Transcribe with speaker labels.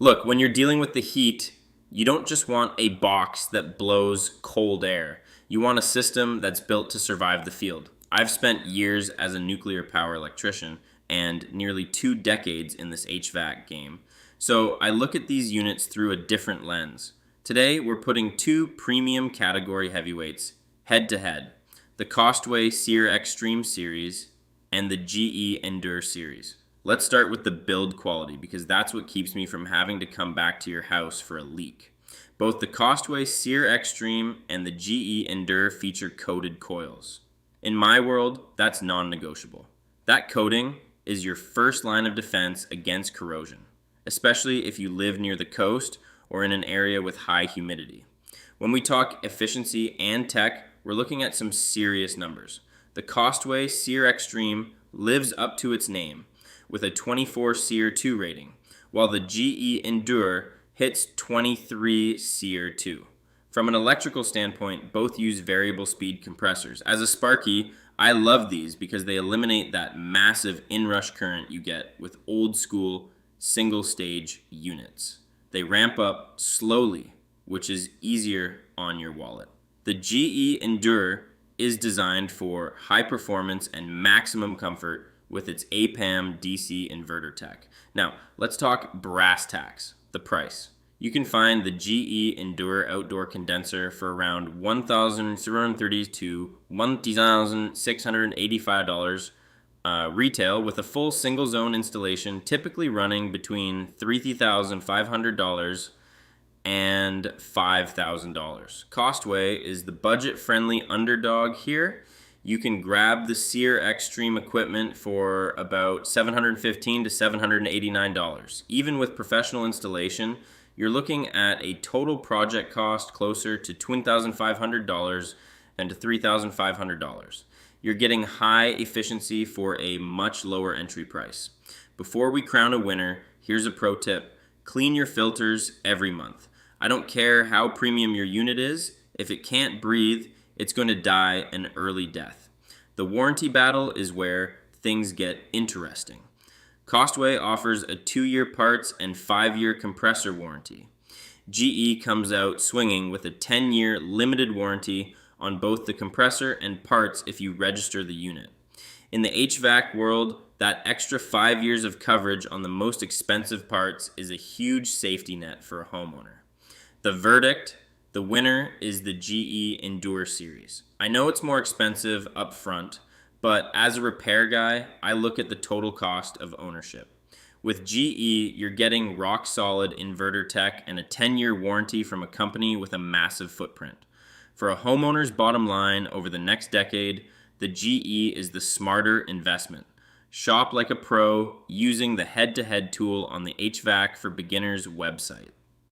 Speaker 1: Look, when you're dealing with the heat, you don't just want a box that blows cold air. You want a system that's built to survive the field. I've spent years as a nuclear power electrician and nearly 2 decades in this HVAC game. So I look at these units through a different lens. Today, we're putting 2 premium category heavyweights head to head, the Costway SEERXtreme series and the GE Endure series. Let's start with the build quality because that's what keeps me from having to come back to your house for a leak. Both the Costway SEERXtreme and the GE Endure feature coated coils. In my world, that's non-negotiable. That coating is your first line of defense against corrosion, especially if you live near the coast or in an area with high humidity. When we talk efficiency and tech, we're looking at some serious numbers. The Costway SEERXtreme lives up to its name with a 24 SEER2 rating, while the GE Endure hits 23 SEER2. From an electrical standpoint, both use variable speed compressors. As a Sparky, I love these because they eliminate that massive inrush current you get with old school single stage units. They ramp up slowly, which is easier on your wallet. The GE Endure is designed for high performance and maximum comfort with its APAM DC inverter tech. Now, let's talk brass tacks, the price. You can find the GE Endure outdoor condenser for around $1,330 to $1,685 retail with a full single zone installation, typically running between $3,500 and $5,000. Costway is the budget-friendly underdog here. You can grab the SEERXtreme equipment for about $715 to $789. Even with professional installation, you're looking at a total project cost closer to $2,500 and to $3,500. You're getting high efficiency for a much lower entry price. Before we crown a winner, here's a pro tip. Clean your filters every month. I don't care how premium your unit is, if it can't breathe, it's going to die an early death. The warranty battle is where things get interesting. Costway offers a 2-year parts and 5-year compressor warranty. GE comes out swinging with a 10-year limited warranty on both the compressor and parts if you register the unit. In the HVAC world, that extra 5 years of coverage on the most expensive parts is a huge safety net for a homeowner. The verdict, the winner is the GE Endure series. I know it's more expensive up front, but as a repair guy, I look at the total cost of ownership. With GE, you're getting rock solid inverter tech and a 10-year warranty from a company with a massive footprint. For a homeowner's bottom line over the next decade, the GE is the smarter investment. Shop like a pro using the head-to-head tool on the HVAC for Beginners website.